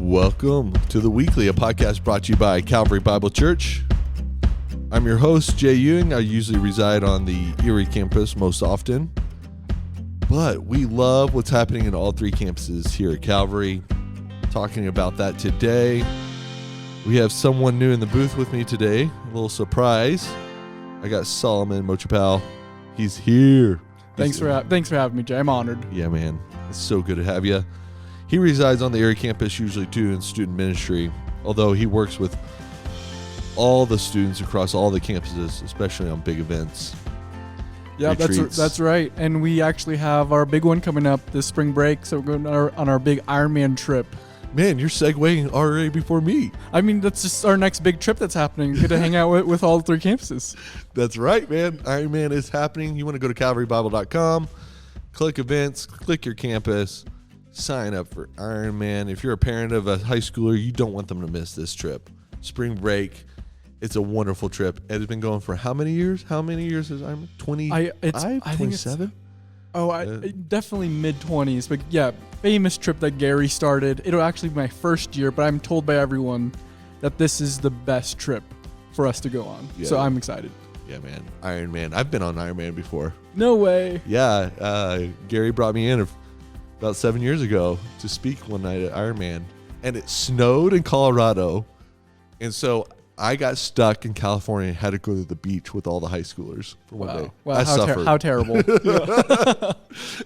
Welcome to The Weekly, a podcast brought to you by Calvary Bible Church. I'm your host, Jay Ewing. I usually reside on the Erie campus most often, but we love what's happening in all three campuses here at Calvary. Talking about that today. We have someone new in the booth with me today. A little surprise. I got Saolomon Mochapal. He's here. Thanks for having me, Jay. I'm honored. Yeah, man. It's so good to have you. He resides on the Erie campus usually too in student ministry, although he works with all the students across all the campuses, especially on big events. Yeah, that's right. And we actually have our big one coming up this spring break, so we're going on our big Ironman trip. Man, you're segueing already before me. I mean, that's just our next big trip that's happening. Get to hang out with all three campuses. That's right, man. Ironman is happening. You want to go to calvarybible.com, click events, click your campus, sign up for Ironman. If you're a parent of a high schooler, you don't want them to miss this trip. Spring break. It's a wonderful trip. It has been going for how many years? How many years is Ironman? 25? 27? Definitely mid-20s. But yeah, famous trip that Gary started. It'll actually be my first year, but I'm told by everyone that this is the best trip for us to go on. Yeah. So I'm excited. Yeah, man. Ironman. I've been on Ironman before. No way. Yeah. Gary brought me in about 7 years ago to speak one night at Ironman. And it snowed in Colorado. And so I got stuck in California and had to go to the beach with all the high schoolers for one day. Wow, how terrible.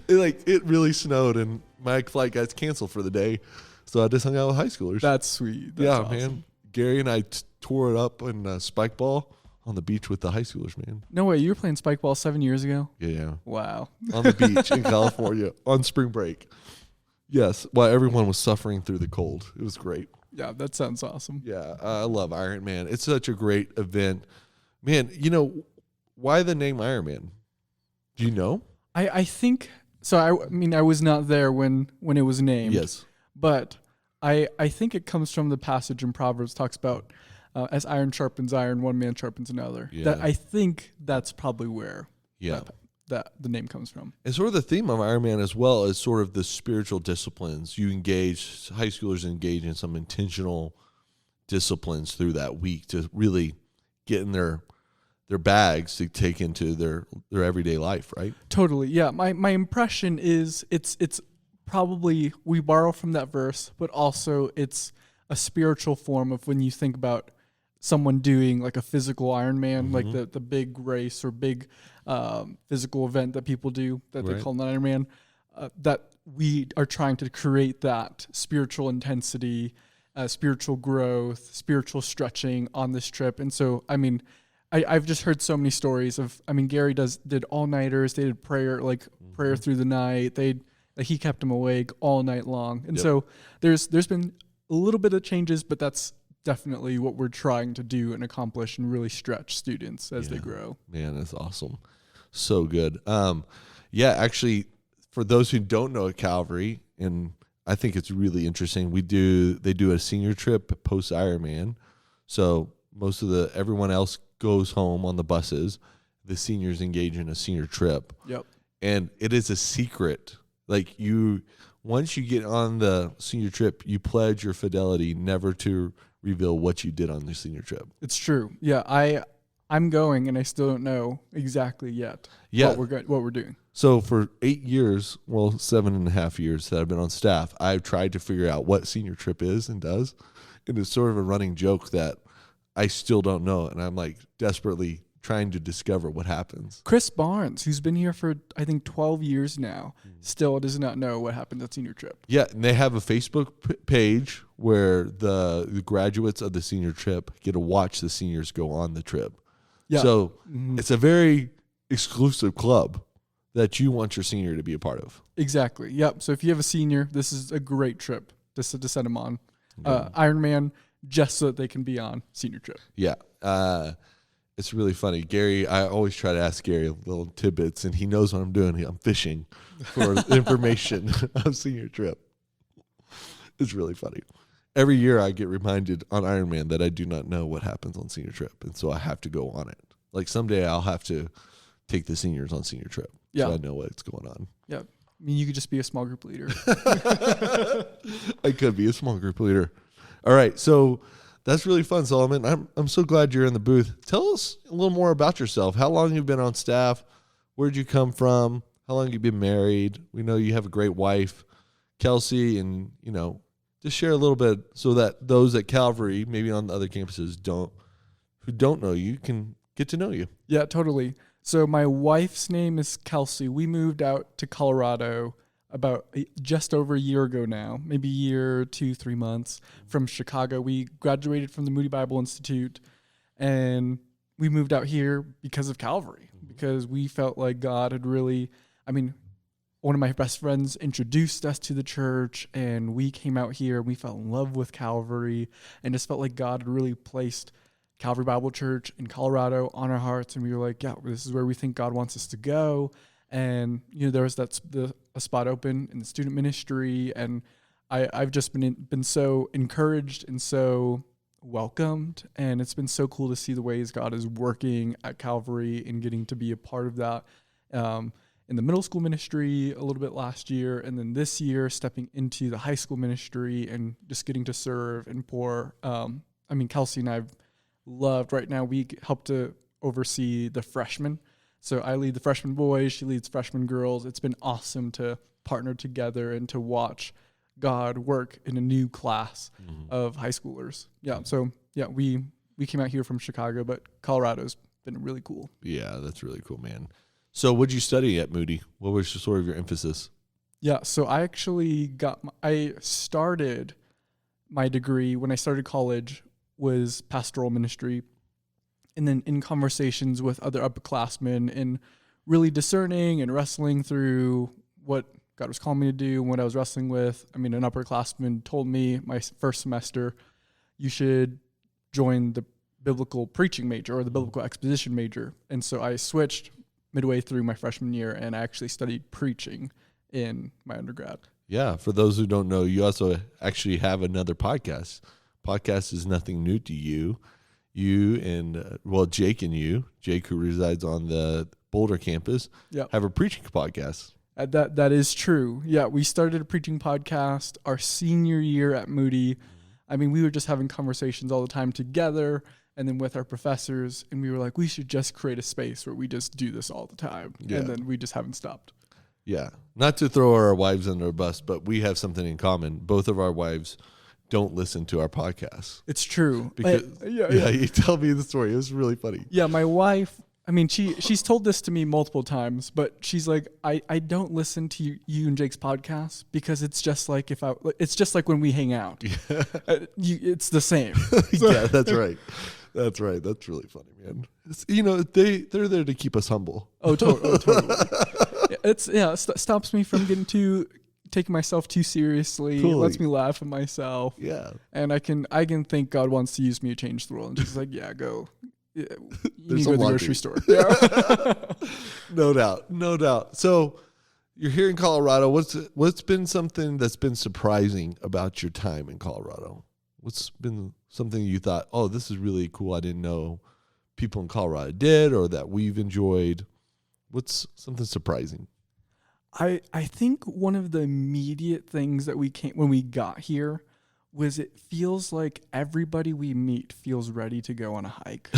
It really snowed and my flight got canceled for the day. So I just hung out with high schoolers. That's sweet. That's awesome. Man. Gary and I tore it up in spike ball on the beach with the high schoolers, man. No way. You were playing spike ball 7 years ago? Yeah. Wow. On the beach in California on spring break. Yes. While everyone was suffering through the cold. It was great. Yeah, that sounds awesome. Yeah, I love Ironman. It's such a great event. Man, why the name Ironman? Do you know? I think so. I mean, I was not there when it was named. Yes. But I think it comes from the passage in Proverbs talks about as iron sharpens iron, one man sharpens another. Yeah. That I think that's probably where that the name comes from. And sort of the theme of Ironman as well is sort of the spiritual disciplines. High schoolers engage in some intentional disciplines through that week to really get in their bags to take into their everyday life, right? Totally, yeah. My impression is it's probably we borrow from that verse, but also it's a spiritual form of when you think about someone doing like a physical Ironman, like the big race or big physical event that people do that they call an Ironman, that we are trying to create that spiritual intensity, spiritual growth, spiritual stretching on this trip. And so, I mean, I've just heard so many stories of, I mean, Gary did all-nighters, they did prayer through the night, he kept them awake all night long. And so there's been a little bit of changes, but that's definitely what we're trying to do and accomplish and really stretch students as they grow. Man, that's awesome. So good. Actually, for those who don't know at Calvary, and I think it's really interesting, they do a senior trip post Ironman. So everyone else goes home on the buses. The seniors engage in a senior trip. Yep. And it is a secret. Like once you get on the senior trip, you pledge your fidelity never to reveal what you did on the senior trip. It's true. Yeah, I'm going, and I still don't know exactly yet what we're doing. So for 8 years, 7.5 years that I've been on staff, I've tried to figure out what senior trip is and does. And it's sort of a running joke that I still don't know, and I'm like desperately trying to discover what happens. Chris Barnes, who's been here for, I think, 12 years now, still does not know what happened at senior trip. Yeah, and they have a Facebook page where the graduates of the senior trip get to watch the seniors go on the trip. Yeah. So it's a very exclusive club that you want your senior to be a part of. Exactly. Yep. So if you have a senior, this is a great trip to set them on. Ironman, just so that they can be on senior trip. Yeah. It's really funny. Gary, I always try to ask Gary little tidbits, and he knows what I'm doing. I'm fishing for information on senior trip. It's really funny. Every year I get reminded on Ironman that I do not know what happens on senior trip, and so I have to go on it. Like someday I'll have to take the seniors on senior trip so I know what's going on. Yeah. I mean, you could just be a small group leader. I could be a small group leader. All right, so that's really fun, Solomon. I'm so glad you're in the booth. Tell us a little more about yourself. How long you've been on staff? Where'd you come from? How long you've been married? We know you have a great wife, Kelsey, and just share a little bit so that those at Calvary, maybe on the other campuses, who don't know you, can get to know you. Yeah, totally. So my wife's name is Kelsey. We moved out to Colorado about just over a year ago now, maybe a year, 2-3 months from Chicago. We graduated from the Moody Bible Institute, and we moved out here because of Calvary, because we felt like God had really, one of my best friends introduced us to the church, and we came out here and we fell in love with Calvary and just felt like God had really placed Calvary Bible Church in Colorado on our hearts. And we were like, yeah, this is where we think God wants us to go. And, there was a spot open in the student ministry. And I've just been so encouraged and so welcomed. And it's been so cool to see the ways God is working at Calvary and getting to be a part of that. In the middle school ministry a little bit last year, and then this year stepping into the high school ministry and just getting to serve and pour. Kelsey and I've loved, right now we help to oversee the freshmen. So I lead the freshman boys, she leads freshman girls. It's been awesome to partner together and to watch God work in a new class of high schoolers. Yeah, so we came out here from Chicago, but Colorado's been really cool. Yeah, that's really cool, man. So what'd you study at Moody? What was sort of your emphasis? Yeah, so I actually I started my degree when I started college was pastoral ministry. And then in conversations with other upperclassmen and really discerning and wrestling through what God was calling me to do and what I was wrestling with. An upperclassman told me my first semester, you should join the biblical preaching major or the biblical exposition major. And so I switched midway through my freshman year, and I actually studied preaching in my undergrad. Yeah, for those who don't know, you also actually have another podcast. Podcast is nothing new to you. You and, Jake and you, Jake who resides on the Boulder campus, have a preaching podcast. That is true. Yeah, we started a preaching podcast our senior year at Moody. We were just having conversations all the time together and then with our professors, and we were like, we should just create a space where we just do this all the time. Yeah. And then we just haven't stopped. Yeah. Not to throw our wives under a bus, but we have something in common. Both of our wives don't listen to our podcast. It's true. Because, you tell me the story. It was really funny. Yeah, my wife, she's told this to me multiple times, but she's like, I don't listen to you and Jake's podcast because it's just like it's just like when we hang out. Yeah. It's the same. Yeah, that's right. That's right. That's really funny, man. They're there to keep us humble. Oh, totally. It stops me from taking myself too seriously. Totally. It lets me laugh at myself. Yeah. And I can think God wants to use me to change the world. And she's like, yeah, go. Yeah, you need to go to the grocery store. Yeah. No doubt. So you're here in Colorado. What's been something that's been surprising about your time in Colorado? What's been something you thought, oh, this is really cool, I didn't know people in Colorado did, or that we've enjoyed? What's something surprising? I think one of the immediate things that when we got here was it feels like everybody we meet feels ready to go on a hike.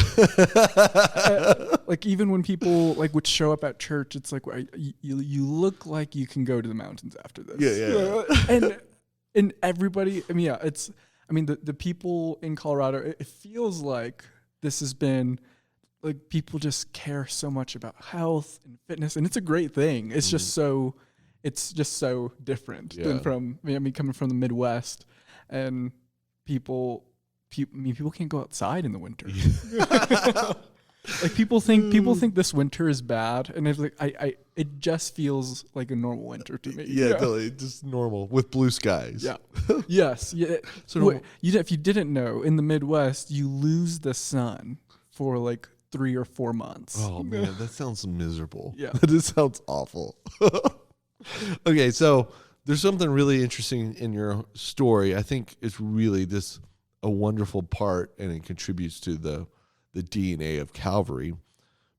Like even when people would show up at church, it's like, you look like you can go to the mountains after this. Yeah. And everybody, the people in Colorado, it feels like this has been like people just care so much about health and fitness, and it's a great thing. It's just so different than coming from the Midwest, and people can't go outside in the winter. Like people think this winter is bad, and it's like it just feels like a normal winter to me. Yeah, totally, just normal with blue skies. Yeah. Yes. Yeah. So if you didn't know, in the Midwest, you lose the sun for like 3 or 4 months. Oh man, that sounds miserable. Yeah, that just sounds awful. Okay, so there's something really interesting in your story. I think it's really a wonderful part, and it contributes to the DNA of Calvary.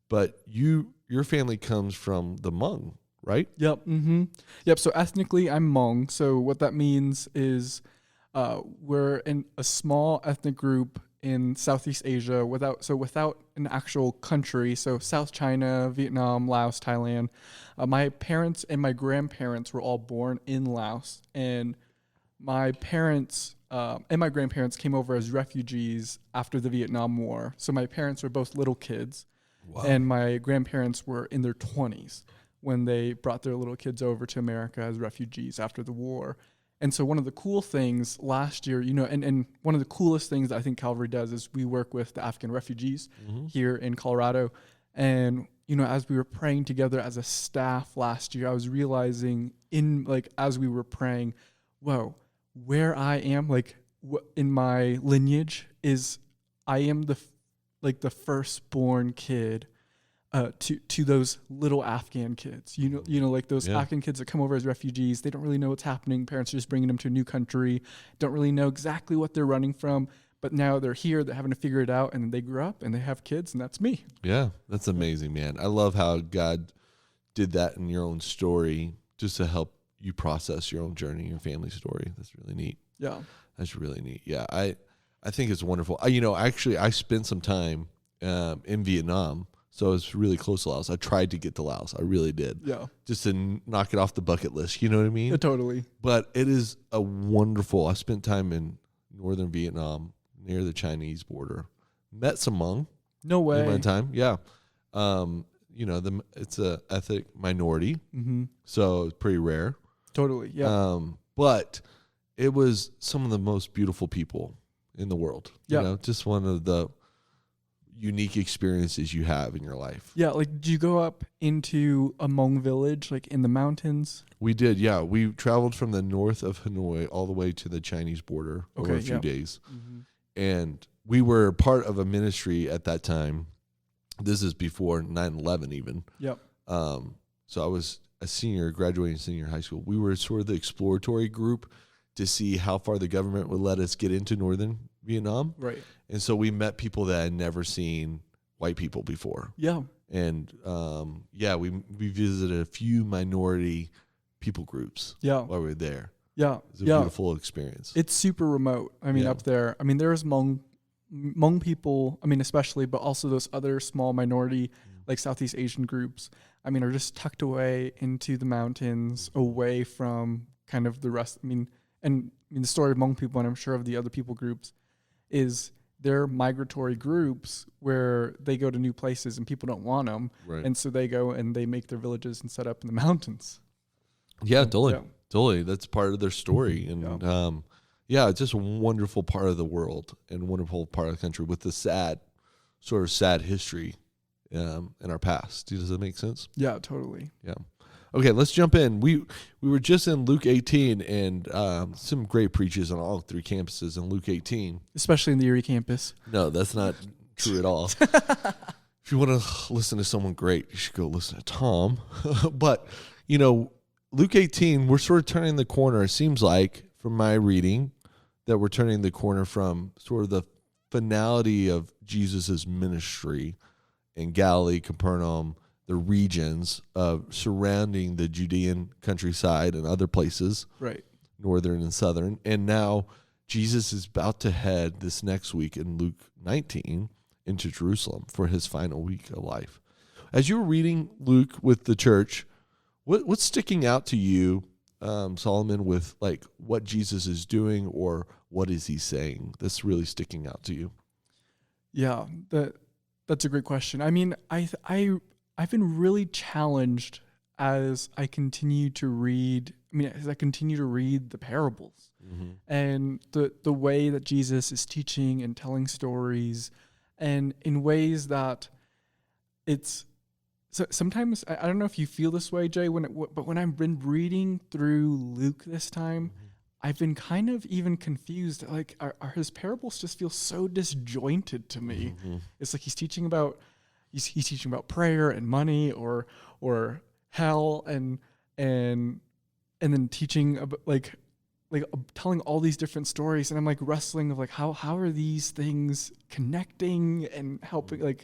But your family comes from the Hmong right? Yep. Mm-hmm. Yep. So ethnically, I'm Hmong. So what that means is we're in a small ethnic group in Southeast Asia without an actual country. So South China, Vietnam, Laos, Thailand. My parents and my grandparents were all born in Laos, and my parents and my grandparents came over as refugees after the Vietnam War. So my parents were both little kids, and my grandparents were in their 20s when they brought their little kids over to America as refugees after the war. And so one of the cool things last year, and one of the coolest things that I think Calvary does is we work with the African refugees here in Colorado. And, as we were praying together as a staff last year, I was realizing as we were praying, whoa, where I am, in my lineage is I am the firstborn kid to those little Afghan kids, those Afghan kids that come over as refugees. They don't really know what's happening. Parents are just bringing them to a new country, don't really know exactly what they're running from. But now they're here, they're having to figure it out, and then they grow up and they have kids, and that's me. Yeah, that's amazing, man. I love how God did that in your own story just to help you process your own journey, your family story. That's really neat. Yeah. That's really neat. Yeah, I think it's wonderful. Actually, I spent some time in Vietnam. So I was really close to Laos. I tried to get to Laos. I really did. Yeah. Just to knock it off the bucket list. You know what I mean? Yeah, totally. But it is a wonderful. I spent time in northern Vietnam near the Chinese border. Met some Hmong. No way. In my time. Yeah. It's a ethnic minority. Mm-hmm. So it's pretty rare. Totally. Yeah. But it was some of the most beautiful people in the world. Yeah. Just one of the unique experiences you have in your life. Yeah, did you go up into a Hmong village, in the mountains? We did, yeah. We traveled from the north of Hanoi all the way to the Chinese border over a few days. Mm-hmm. And we were part of a ministry at that time. This is before 9/11 even. Yep. So I was graduating senior high school. We were sort of the exploratory group to see how far the government would let us get into northern Vietnam. Right. And so we met people that had never seen white people before. Yeah. And we visited a few minority people groups while we were there. Yeah. It was a beautiful experience. It's super remote. Up there. There's Hmong people, especially, but also those other small minority, Southeast Asian groups, are just tucked away into the mountains, away from kind of the rest. The story of Hmong people, and I'm sure of the other people groups, is they're migratory groups where they go to new places and people don't want them. Right. And so they go and they make their villages and set up in the mountains. Yeah, totally. Yeah. Totally. That's part of their story. And it's just a wonderful part of the world and wonderful part of the country with the sad history in our past. Does that make sense? Yeah, totally. Yeah. Okay, let's jump in. We were just in Luke 18 and some great preachers on all three campuses in Luke 18. Especially in the Erie campus. No, that's not true at all. If you want to listen to someone great, you should go listen to Tom. But, Luke 18, we're sort of turning the corner. It seems like, from my reading, that we're turning the corner from sort of the finality of Jesus' ministry in Galilee, Capernaum, the regions surrounding the Judean countryside and other places, right, northern and southern. And now Jesus is about to head this next week in Luke 19 into Jerusalem for his final week of life. As you were reading Luke with the church, what's sticking out to you, Solomon, with what Jesus is doing, or what is he saying that's really sticking out to you? Yeah, that's a great question. I've been really challenged as I continue to read. The parables, and the way that Jesus is teaching and telling stories, and in ways that it's. So sometimes I don't know if you feel this way, Jay. But when I've been reading through Luke this time, I've been kind of even confused. Are his parables just feel so disjointed to me? Mm-hmm. It's like he's teaching about prayer and money, or hell, and then teaching about telling all these different stories, and I'm wrestling of how are these things connecting and helping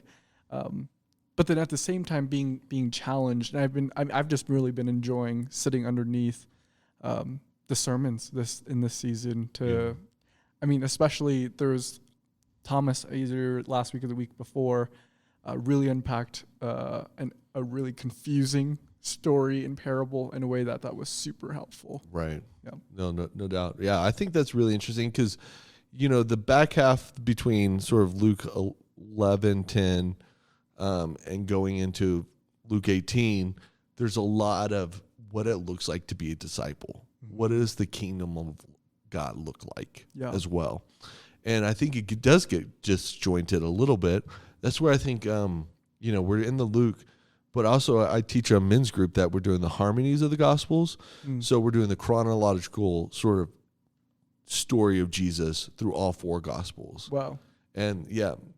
but then at the same time being challenged. And I've just really been enjoying sitting underneath the sermons in this season. I mean, especially there's Thomas either last week or the week before really unpacked a really confusing story and parable in a way that was super helpful. Right. Yeah. No doubt. Yeah, I think that's really interesting because, the back half between sort of Luke 11:10 and going into Luke 18, there's a lot of what it looks like to be a disciple. Mm-hmm. What does the kingdom of God look like as well? And I think it does get disjointed a little bit. That's where I think, we're in the Luke, but also I teach a men's group that we're doing the harmonies of the Gospels. Mm. So we're doing the chronological sort of story of Jesus through all four Gospels. Wow. And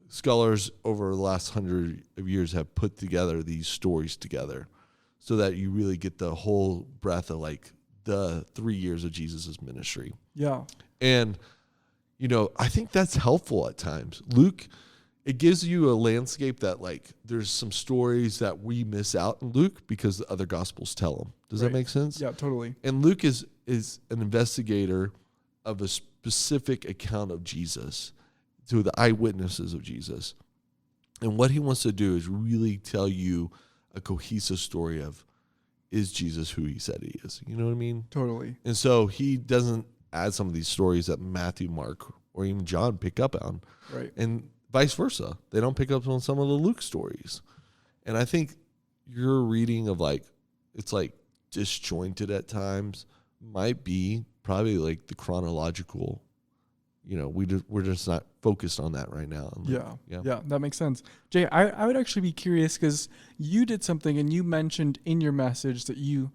scholars over the last 100 of years have put together these stories together so that you really get the whole breadth of like the 3 years of Jesus's ministry. Yeah. And, I think that's helpful at times. Luke, it gives you a landscape that like there's some stories that we miss out in Luke because the other Gospels tell them. Does that make sense? Yeah, totally. And Luke is an investigator of a specific account of Jesus, to the eyewitnesses of Jesus. And what he wants to do is really tell you a cohesive story of, is Jesus who he said he is? You know what I mean? Totally. And so he doesn't add some of these stories that Matthew, Mark, or even John pick up on. Right. And vice versa. They don't pick up on some of the Luke stories. And I think your reading of like, it's like disjointed at times might be probably like the chronological, we're just not focused on that right now. Yeah, that makes sense. Jay, I would actually be curious because you did something and you mentioned in your message that you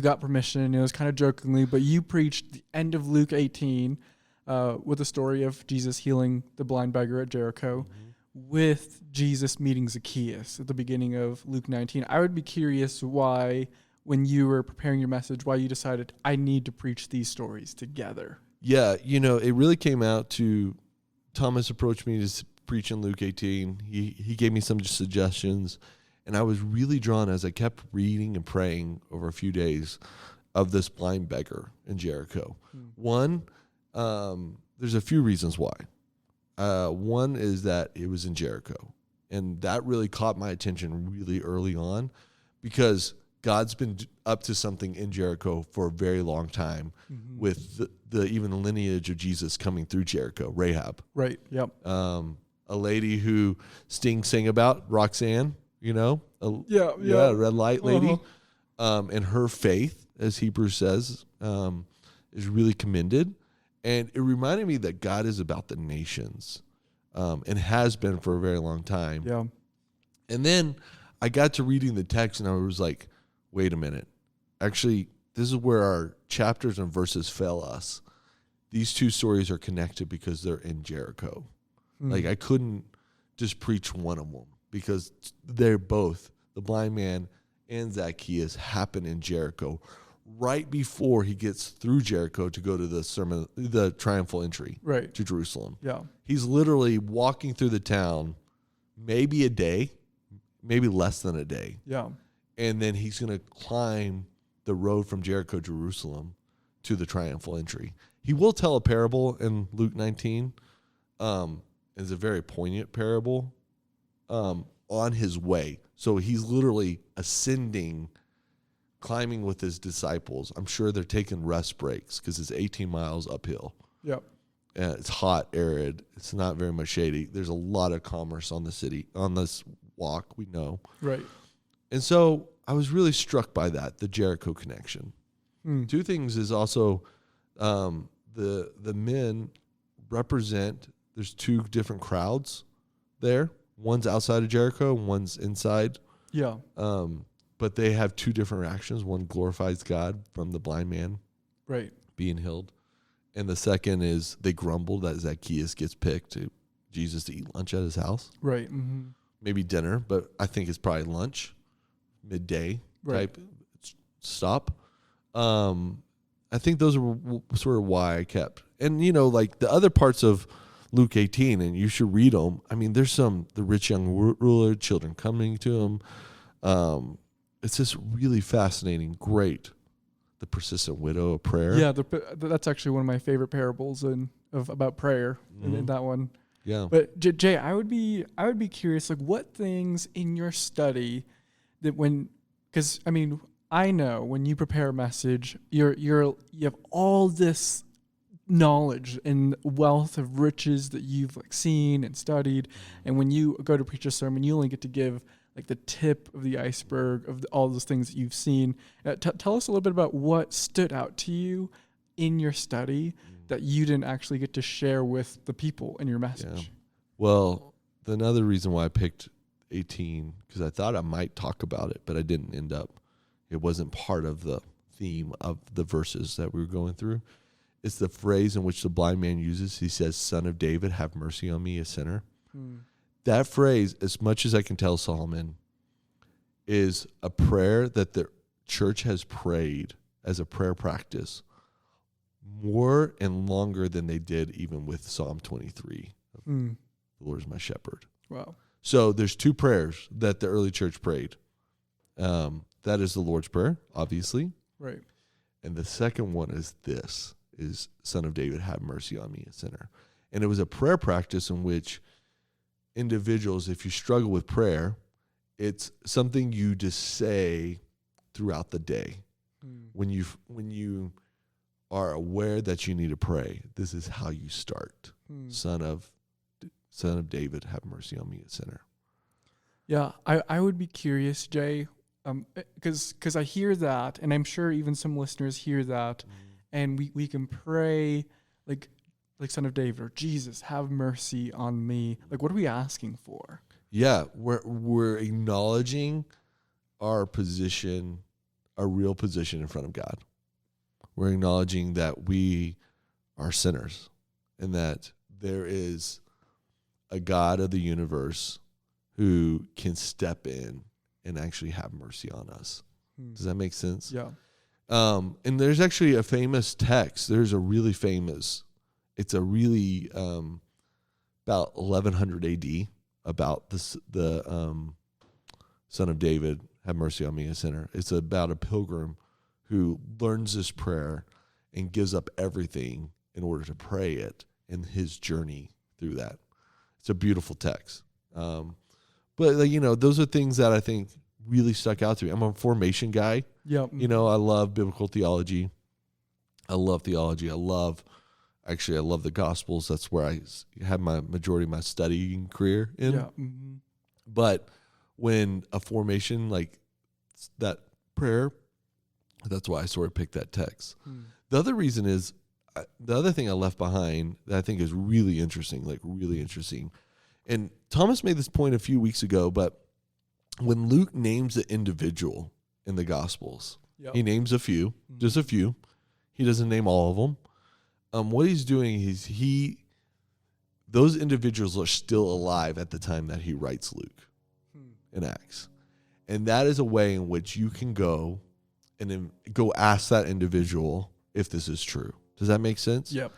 got permission, and it was kind of jokingly, but you preached the end of Luke 18 with the story of Jesus healing the blind beggar at Jericho with Jesus meeting Zacchaeus at the beginning of Luke 19. I would be curious why, when you were preparing your message, why you decided I need to preach these stories together. Yeah, it really came out to Thomas approached me to preach in Luke 18. He gave me some suggestions, and I was really drawn as I kept reading and praying over a few days of this blind beggar in Jericho. One, there's a few reasons why. One is that it was in Jericho, and that really caught my attention really early on because God's been up to something in Jericho for a very long time with the even the lineage of Jesus coming through Jericho, Rahab. Right, yep. A lady who Sting sang about, Roxanne, red light lady. And her faith, as Hebrews says, is really commended. And it reminded me that God is about the nations and has been for a very long time. Yeah. And then I got to reading the text and I was like, wait a minute. Actually, this is where our chapters and verses fail us. These two stories are connected because they're in Jericho. Like I couldn't just preach one of them because they're both, the blind man and Zacchaeus, happen in Jericho right before he gets through Jericho to go to the triumphal entry to Jerusalem. Yeah. He's literally walking through the town, maybe a day, maybe less than a day. Yeah. And then he's going to climb the road from Jericho, Jerusalem, to the triumphal entry. He will tell a parable in Luke 19. It's a very poignant parable on his way. So he's literally ascending, climbing with his disciples. I'm sure they're taking rest breaks because it's 18 miles uphill. Yep. And it's hot, arid. It's not very much shady. There's a lot of commerce on this walk, we know. Right. And so I was really struck by that, the Jericho connection. Two things is also the men represent, there's two different crowds there. One's outside of Jericho, one's inside. Yeah. But they have two different reactions. One glorifies God from the blind man being healed. And the second is they grumble that Zacchaeus gets picked to Jesus to eat lunch at his house. Right. Mm-hmm. Maybe dinner, but I think it's probably lunch, midday type stop. I think those are sort of why I kept. And, like the other parts of Luke 18, and you should read them. I mean, there's the rich young ruler, children coming to him. It's just really fascinating. Great. The persistent widow, a prayer. Yeah, that's actually one of my favorite parables about prayer in that one. Yeah. But Jay, I would be curious, like, what things in your study because I mean, I know when you prepare a message, you have all this knowledge and wealth of riches that you've like seen and studied, and when you go to preach a sermon, you only get to give like the tip of the iceberg of all those things that you've seen. Tell us a little bit about what stood out to you in your study that you didn't actually get to share with the people in your message. Yeah. Well, another reason why I picked 18, because I thought I might talk about it, but I didn't end up. It wasn't part of the theme of the verses that we were going through. It's the phrase in which the blind man uses. He says, "Son of David, have mercy on me, a sinner." That phrase, as much as I can tell Solomon, is a prayer that the church has prayed as a prayer practice more and longer than they did even with Psalm 23. The Lord is my shepherd. Wow. So there's two prayers that the early church prayed. That is the Lord's Prayer, obviously. Right. And the second one is Son of David, have mercy on me, a sinner. And it was a prayer practice in which individuals, if you struggle with prayer, it's something you just say throughout the day. When you are aware that you need to pray, this is how you start. Son of David, have mercy on me, a sinner. Yeah, I would be curious, Jay, because I hear that, and I'm sure even some listeners hear that, and we can pray like Son of David or Jesus, have mercy on me. Like, what are we asking for? Yeah, we're acknowledging our position, our real position in front of God. We're acknowledging that we are sinners and that there is a God of the universe who can step in and actually have mercy on us. Does that make sense? Yeah. And there's actually a famous text. There's a really famous, it's a really about 1100 AD about the Son of David, have mercy on me, a sinner. It's about a pilgrim who learns this prayer and gives up everything in order to pray it in his journey through that. It's a beautiful text. But those are things that I think really stuck out to me. I'm a formation guy. Yep. I love biblical theology. I love theology. I love the Gospels. That's where I had my majority of my studying career in. Yeah. But when a formation like that prayer, that's why I sort of picked that text. The other reason is, the other thing I left behind that I think is really interesting, and Thomas made this point a few weeks ago, but when Luke names the individual in the Gospels, he names a few, just a few. He doesn't name all of them. What he's doing is those individuals are still alive at the time that he writes Luke in Acts. And that is a way in which you can go and then go ask that individual if this is true. Does that make sense? Yep.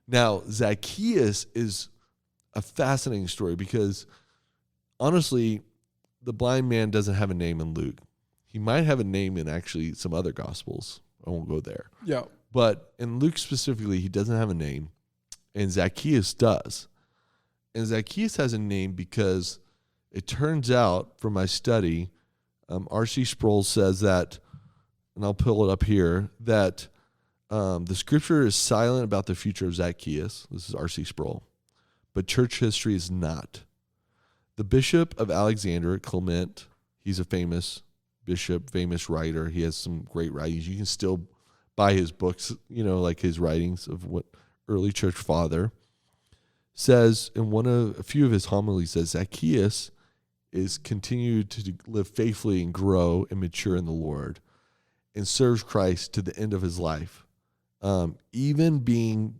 Now, Zacchaeus is a fascinating story because, honestly, the blind man doesn't have a name in Luke. He might have a name in actually some other Gospels. I won't go there. Yeah. But in Luke specifically, he doesn't have a name, and Zacchaeus does. And Zacchaeus has a name because it turns out, from my study, R.C. Sproul says that, and I'll pull it up here, that the scripture is silent about the future of Zacchaeus. This is R.C. Sproul. But church history is not. The Bishop of Alexandria, Clement, he's a famous bishop, famous writer. He has some great writings. You can still buy his books, like his writings of what early church father says in a few of his homilies, says Zacchaeus is continued to live faithfully and grow and mature in the Lord and serves Christ to the end of his life. Even being,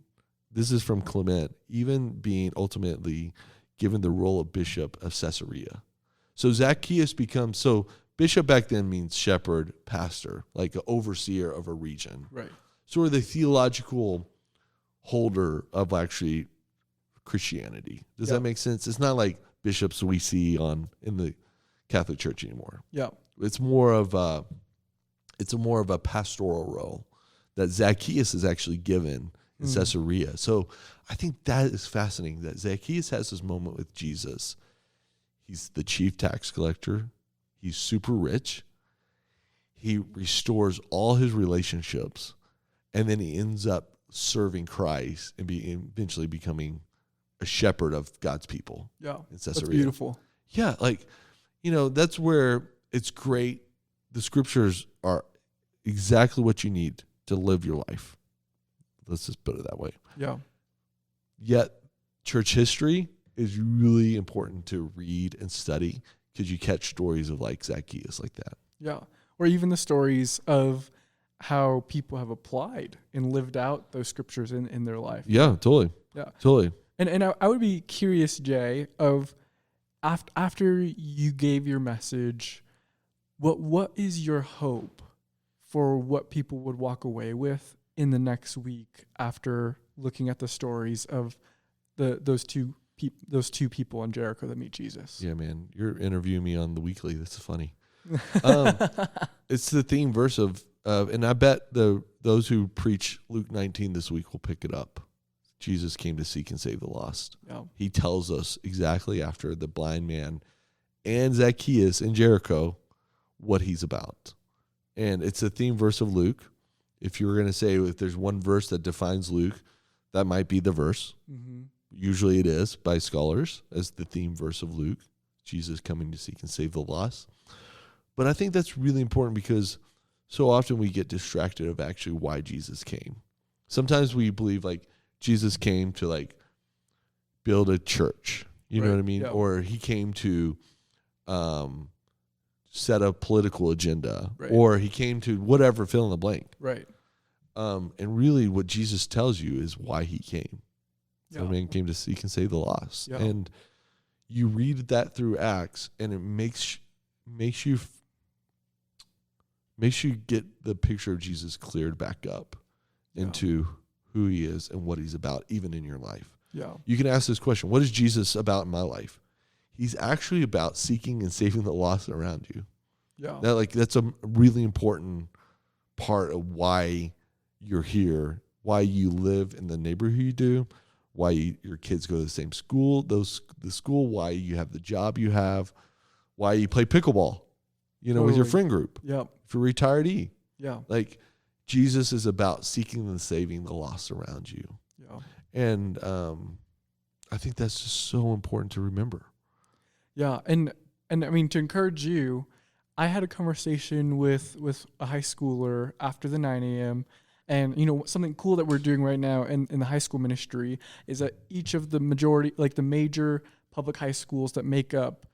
this is from Clement, even being ultimately given the role of bishop of Caesarea. So Zacchaeus becomes, bishop back then means shepherd, pastor, like an overseer of a region. Right. Sort of the theological holder of actually Christianity. Does Yeah. that make sense? It's not like bishops we see in the Catholic Church anymore. Yeah. It's more of a pastoral role that Zacchaeus is actually given in Caesarea. So I think that is fascinating that Zacchaeus has this moment with Jesus. He's the chief tax collector. He's super rich. He restores all his relationships, and then he ends up serving Christ and eventually becoming a shepherd of God's people. Yeah. In Caesarea. That's beautiful. Yeah, that's where it's great. The scriptures are exactly what you need to live your life. Let's just put it that way. Yeah. Yet, church history is really important to read and study because you catch stories of like Zacchaeus like that. Yeah. Or even the stories of how people have applied and lived out those scriptures in their life. Yeah, totally. Yeah. Totally. And I would be curious, Jay, of after you gave your message, what is your hope for what people would walk away with in the next week after looking at the stories of those two people in Jericho that meet Jesus? Yeah, man, you're interviewing me on the weekly. This is funny. It's the theme verse of and I bet those who preach Luke 19 this week will pick it up. Jesus came to seek and save the lost. Yeah. He tells us exactly after the blind man and Zacchaeus in Jericho what he's about. And it's a theme verse of Luke. If you were going to say if there's one verse that defines Luke, that might be the verse. Mm-hmm. Usually it is by scholars as the theme verse of Luke, Jesus coming to seek and save the lost. But I think that's really important because so often we get distracted of actually why Jesus came. Sometimes we believe like Jesus came to like build a church, you know what I mean? Yeah. Or he came to set a political agenda, Right. or he came to whatever, fill in the blank. Right. And really what Jesus tells you is why he came. Yeah. The man came to seek and save the lost. Yeah. And you read that through Acts and it makes you get the picture of Jesus cleared back up into who he is and what he's about, even in your life. Yeah. You can ask this question: what is Jesus about in my life? He's actually about seeking and saving the lost around you. Yeah. That's a really important part of why you're here, why you live in the neighborhood you do, why your kids go to the same school, why you have the job you have, why you play pickleball, with your friend group. Yep. If you're retiree. Yeah. Like Jesus is about seeking and saving the lost around you. Yeah. And I think that's just so important to remember. Yeah. And I mean, to encourage you, I had a conversation with a high schooler after the 9 a.m. And, something cool that we're doing right now in the high school ministry is that each of the the major public high schools that make up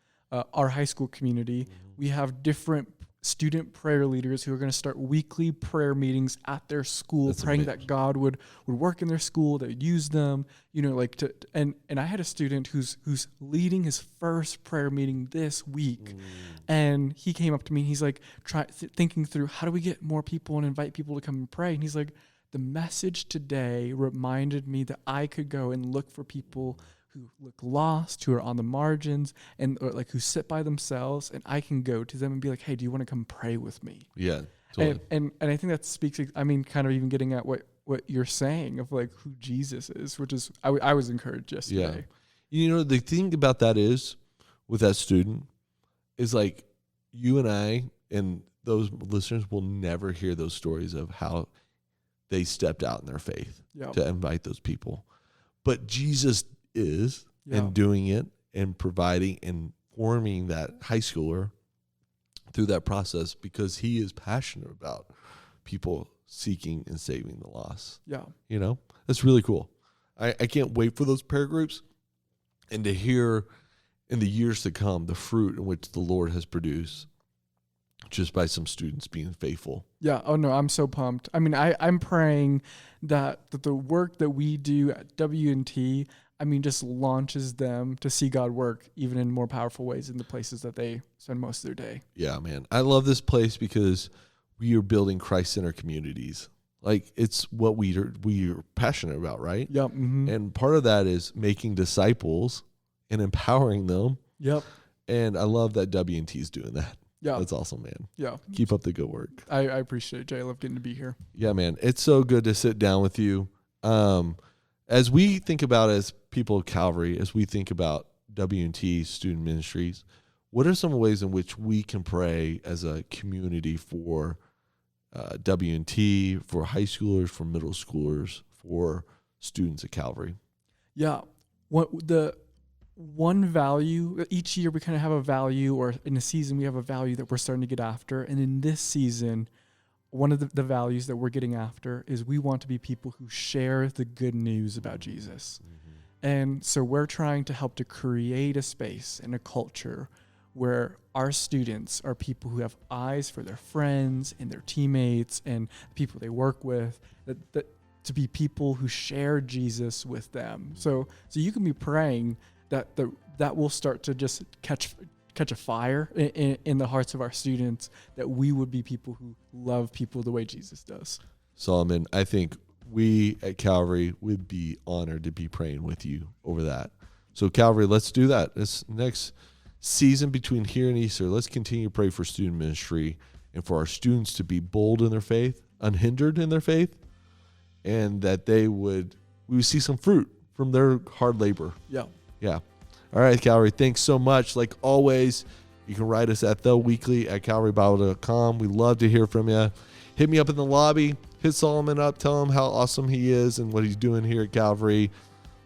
our high school community, we have different student prayer leaders who are going to start weekly prayer meetings at their school. That's praying amazing. That God would work in their school, that would use them, and I had a student who's leading his first prayer meeting this week. And he came up to me and he's like thinking through, how do we get more people and invite people to come and pray? And he's like, the message today reminded me that I could go and look for people who look lost, who are on the margins, or who sit by themselves, and I can go to them and be like, hey, do you want to come pray with me? Yeah, totally. And I think that speaks, kind of even getting at what you're saying of who Jesus is, which is, I was encouraged yesterday. Yeah. The thing about that is, with that student, is you and I and those listeners will never hear those stories of how they stepped out in their faith to invite those people. But Jesus is and doing it and providing and forming that high schooler through that process because he is passionate about people seeking and saving the lost. Yeah. That's really cool. I can't wait for those prayer groups and to hear in the years to come the fruit in which the Lord has produced just by some students being faithful. Yeah. Oh no, I'm so pumped. I mean, I'm praying that the work that we do at W&T, just launches them to see God work even in more powerful ways in the places that they spend most of their day. Yeah, man. I love this place because we are building Christ-centered communities Like, it's what we're passionate about, right? Yep. Mm-hmm. And part of that is making disciples and empowering them. Yep. And I love that W&T is doing that. Yeah. That's awesome, man. Yeah. Keep up the good work. I appreciate it, Jay. I love getting to be here. Yeah, man. It's so good to sit down with you. As we think about, as people of Calvary, as we think about W&T student ministries, what are some ways in which we can pray as a community for W&T, for high schoolers, for middle schoolers, for students at Calvary? Yeah. The one value, each year we kind of have a value, or in a season we have a value that we're starting to get after. And in this season, one of the values that we're getting after is we want to be people who share the good news about Jesus. Mm-hmm. And so we're trying to help to create a space and a culture where our students are people who have eyes for their friends and their teammates and people they work with, that to be people who share Jesus with them. So you can be praying that will start to just catch a fire in the hearts of our students, that we would be people who love people the way Jesus does. Solomon, I think we at Calvary would be honored to be praying with you over that. So Calvary, let's do that. This next season between here and Easter, let's continue to pray for student ministry and for our students to be bold in their faith, unhindered in their faith, and that we would see some fruit from their hard labor. Yeah. Yeah. All right, Calvary, thanks so much. Like always, you can write us at theweekly@calvarybible.com. We love to hear from you. Hit me up in the lobby. Hit Solomon up. Tell him how awesome he is and what he's doing here at Calvary.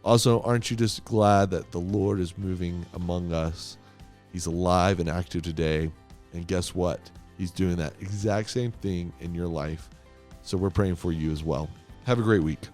Also, aren't you just glad that the Lord is moving among us? He's alive and active today. And guess what? He's doing that exact same thing in your life. So we're praying for you as well. Have a great week.